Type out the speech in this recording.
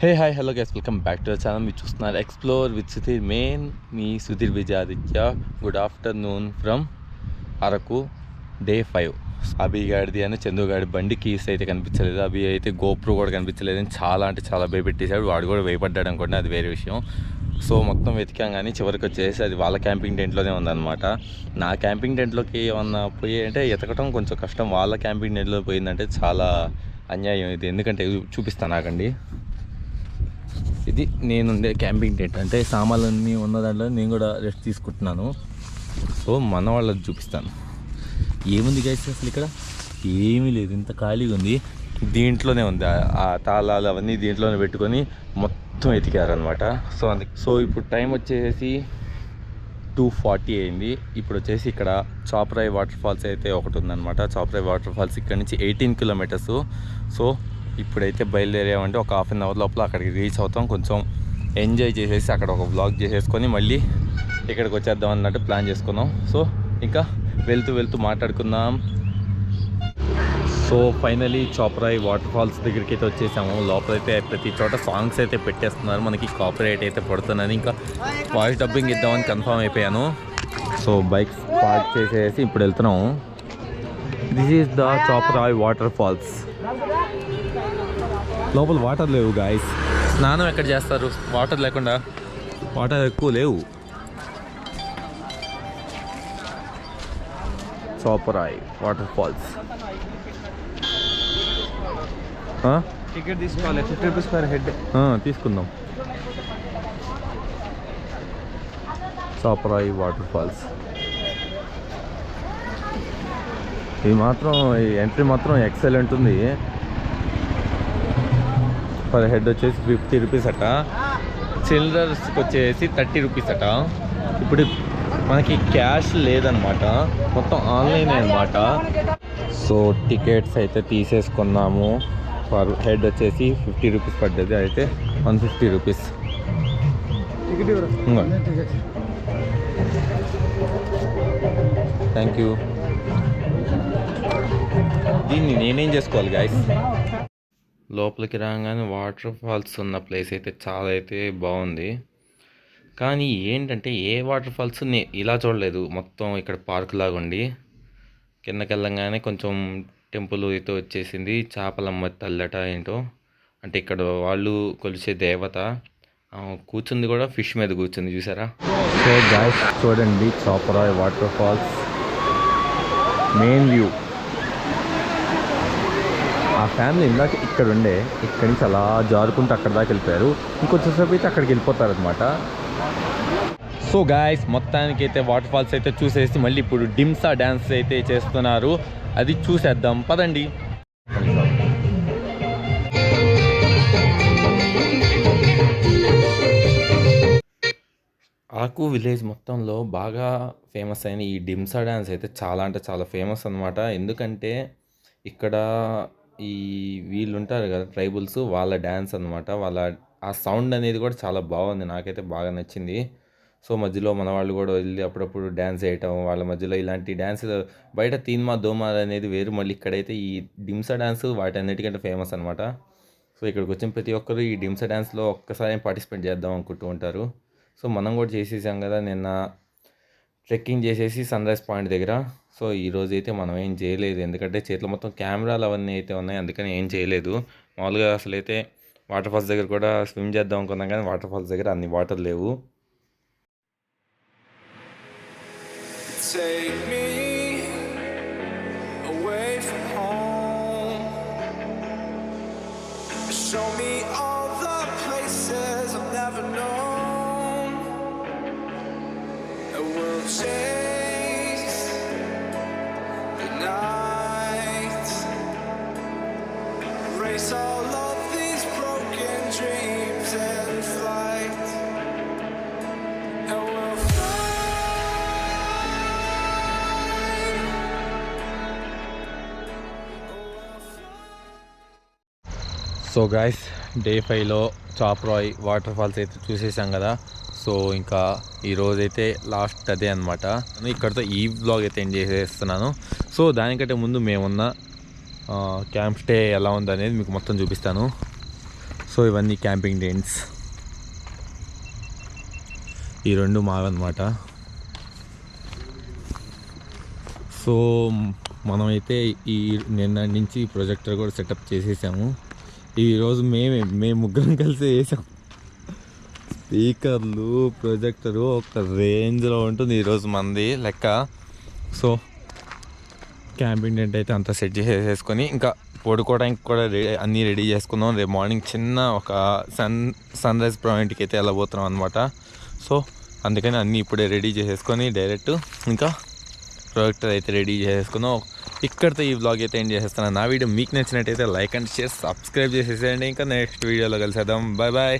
Hey hi hello guys welcome back to the channel. మీరు చూస్తున్నారు explore with Sudhir. మీ Sudhir Vijayaditya. Good afternoon from Araku, day 5. Abhi గాడిది అని చందు గాడి బండి కీస్ అయితే కనిపించలేదు. అభి అయితే గోప్రో కూడా కనిపించలేదు అని చాలా అంటే చాలా భయపెట్టేశాడు. వాడు కూడా భయపడ్డాడు అనుకోండి, అది వేరే విషయం. సో మొత్తం వెతికాం కానీ చివరికి వచ్చేసి అది వాళ్ళ క్యాంపింగ్ టెంట్లోనే ఉందన్నమాట. నా క్యాంపింగ్ టెంట్లోకి ఏమన్నా పోయి అంటే ఎతకటం కొంచెం కష్టం, వాళ్ళ క్యాంపింగ్ టెంట్లో పోయిందంటే చాలా అన్యాయం ఇది. ఎందుకంటే చూపిస్తాను నాకండి. ఇది నేనుండే క్యాంపింగ్ టెంట్, అంటే సామాన్లన్నీ ఉన్న దాంట్లో నేను కూడా రెస్ట్ తీసుకుంటున్నాను. సో మన వాళ్ళకి చూపిస్తాను. ఏముంది గైస్ అసలు ఇక్కడ ఏమీ లేదు, ఇంత ఖాళీగా ఉంది. దీంట్లోనే ఉంది ఆ తాళాలు అవన్నీ దీంట్లోనే పెట్టుకొని మొత్తం ఎతికారనమాట. సో ఇప్పుడు టైం వచ్చేసి 2:40 అయింది. ఇప్పుడు వచ్చేసి ఇక్కడ చాపరాయి వాటర్ ఫాల్స్ అయితే ఒకటి ఉందన్నమాట. చాపరాయి వాటర్ ఫాల్స్ ఇక్కడ నుంచి 18 కిలోమీటర్స్. సో ఇప్పుడైతే బయలుదేరామంటే ఒక హాఫ్ అన్ అవర్ లోపల అక్కడికి రీచ్ అవుతాం. కొంచెం ఎంజాయ్ చేసేసి అక్కడ ఒక వ్లాగ్ చేసేసుకొని మళ్ళీ ఇక్కడికి వచ్చేద్దాం అన్నట్టు ప్లాన్ చేసుకున్నాం. సో ఇంకా వెళ్తూ మాట్లాడుకుందాం. So finally Chaparai water falls దగ్గరికి అయితే వచ్చేసాము. లోపలైతే ప్రతి చోట సాంగ్స్ అయితే పెట్టేస్తున్నారు, మనకి కాపీరైట్ అయితే పడుతుందని. ఇంకా వాయిస్ డబ్బింగ్ ఇద్దామని కన్ఫర్మ్ అయిపోయాను. సో బైక్స్ పార్క్ చేసేసి ఇప్పుడు వెళ్తున్నాము. This is the Chaparai water falls. లోపల వాటర్ లేవు గాయస్, స్నానం ఎక్కడ చేస్తారు వాటర్ లేకుండా? వాటర్ ఎక్కువ లేవు. చాపరాయి వాటర్ ఫాల్స్ టికెట్ తీసుకోవాలి, 50 రూపీస్ పర్ హెడ్ తీసుకుందాం. చాపరాయి వాటర్ ఫాల్స్ ఇది మాత్రం ఎంట్రీ మాత్రం ఎక్సలెంట్ ఉంది. పర్ హెడ్ వచ్చేసి 50 రూపీస్ అట, చిల్డ్రన్స్కి వచ్చేసి 30 రూపీస్ అట. ఇప్పుడు మనకి క్యాష్ లేదనమాట, మొత్తం ఆన్లైన్ అనమాట. సో టికెట్స్ అయితే తీసేసుకున్నాము. పర్ హెడ్ వచ్చేసి 50 రూపీస్ పడ్డది, అయితే 150 రూపీస్. Thank you. దీన్ని నేనేం చేసుకోవాలి గాయస్? లోపలికి రాగానే వాటర్ ఫాల్స్ ఉన్న ప్లేస్ అయితే చాలా అయితే బాగుంది. కానీ ఏంటంటే ఏ వాటర్ ఫాల్స్ ఇలా చూడలేదు. మొత్తం ఇక్కడ పార్క్ లాగా ఉండి కిందకి వెళ్ళంగానే కొంచెం టెంపుల్ అయితే వచ్చేసింది. చేపలమ్మ తల్లట ఏంటో, అంటే ఇక్కడ వాళ్ళు కొలిచే దేవత. కూర్చుంది కూడా ఫిష్ మీద కూర్చుంది, చూసారా? సో గాయ్స్ చూడండి, Chaparai water falls main view. ఆ ఫ్యామిలీ ఇందాక ఇక్కడ ఉండే, ఇక్కడి నుంచి అలా జారుకుంటూ అక్కడ దాకా వెళ్ళిపోయారు. ఇంకొంచెం సేపు అయితే అక్కడికి వెళ్ళిపోతారనమాట. సో గాయస్ మొత్తానికి అయితే వాటర్ ఫాల్స్ అయితే చూసేసి మళ్ళీ ఇప్పుడు డిమ్సా డ్యాన్స్ అయితే చేస్తున్నారు, అది చూసేద్దాం పదండి. ఆకు విలేజ్ మొత్తంలో బాగా ఫేమస్ అయిన ఈ డిమ్సా డ్యాన్స్ అయితే చాలా అంటే చాలా ఫేమస్ అనమాట. ఎందుకంటే ఇక్కడ ఈ వీళ్ళు ఉంటారు కదా ట్రైబుల్స్, వాళ్ళ డ్యాన్స్ అనమాట. వాళ్ళ ఆ సౌండ్ అనేది కూడా చాలా బాగుంది, నాకైతే బాగా నచ్చింది. సో మధ్యలో మన వాళ్ళు కూడా వెళ్ళి అప్పుడప్పుడు డ్యాన్స్ వేయటం, వాళ్ళ మధ్యలో ఇలాంటి డ్యాన్స్ బయట తీన్మా దోమా అనేది వేరు, మళ్ళీ ఇక్కడైతే ఈ డిమ్సా డ్యాన్స్ వాటన్నిటికంటే ఫేమస్ అనమాట. సో ఇక్కడికి వచ్చిన ప్రతి ఒక్కరు ఈ డిమ్సా డ్యాన్స్లో ఒక్కసారి పార్టిసిపేట్ చేద్దాం అనుకుంటూ ఉంటారు. సో మనం కూడా చేసేసాం కదా నిన్న, ట్రెక్కింగ్ చేసేసి సన్ రైజ్ పాయింట్ దగ్గర. సో ఈరోజు అయితే మనం ఏం చేయలేదు, ఎందుకంటే చేతిలో మొత్తం కెమెరాలు అవన్నీ అయితే ఉన్నాయి, అందుకని ఏం చేయలేదు. మామూలుగా అసలు అయితే వాటర్ ఫాల్స్ దగ్గర కూడా స్విమ్ చేద్దాం అనుకున్నాం, కానీ వాటర్ ఫాల్స్ దగ్గర అన్ని వాటర్ లేవు. Take me away from home, show me all the places I've never known, and we'll chase the night, erase all of these broken dreams and flight, and we'll so guys day 5లో Chaparai water falls అయితే చూసేసాం కదా. So ఇంకా ఈరోజైతే last అదే అనమాట. ఇక్కడితో ఈ వ్లాగ్ అయితే ఎండ్ చేసేస్తున్నాను. సో దానికంటే ముందు మేమున్న క్యాంప్ స్టే ఎలా ఉందనేది మీకు మొత్తం చూపిస్తాను. సో ఇవన్నీ క్యాంపింగ్ టెంట్స్, ఈ రెండు మావన్నమాట. సో మనమైతే ఈ నిన్న నుంచి ప్రొజెక్టర్ కూడా సెటప్ చేసేసాము. ఈరోజు మేము ముగ్గురం కలిసి వేసాం. స్పీకర్లు, ప్రొజెక్టరు ఒక రేంజ్లో ఉంటుంది ఈరోజు మనది లెక్క. సో క్యాంపింగ్ టెంట్ అయితే అంతా సెట్ చేసేసుకొని ఇంకా పడుకోవడానికి కూడా అన్నీ రెడీ చేసుకుందాం. రేపు మార్నింగ్ చిన్న ఒక సన్ రైజ్ పాయింట్కి అయితే వెళ్ళబోతున్నాం అనమాట. సో అందుకని అన్నీ ఇప్పుడే రెడీ చేసేసుకొని డైరెక్ట్ ఇంకా ప్రొజెక్టర్ అయితే రెడీ చేసుకుందాం. ఇక్కడితో ఈ వ్లాగ్ అయితే ఎండ్ చేసేస్తున్నాను. నా వీడియో మీకు నచ్చినట్టయితే లైక్ అండ్ షేర్, సబ్స్క్రైబ్ చేసేసేయండి. ఇంకా నెక్స్ట్ వీడియోలో కలిసేద్దాం. Bye bye.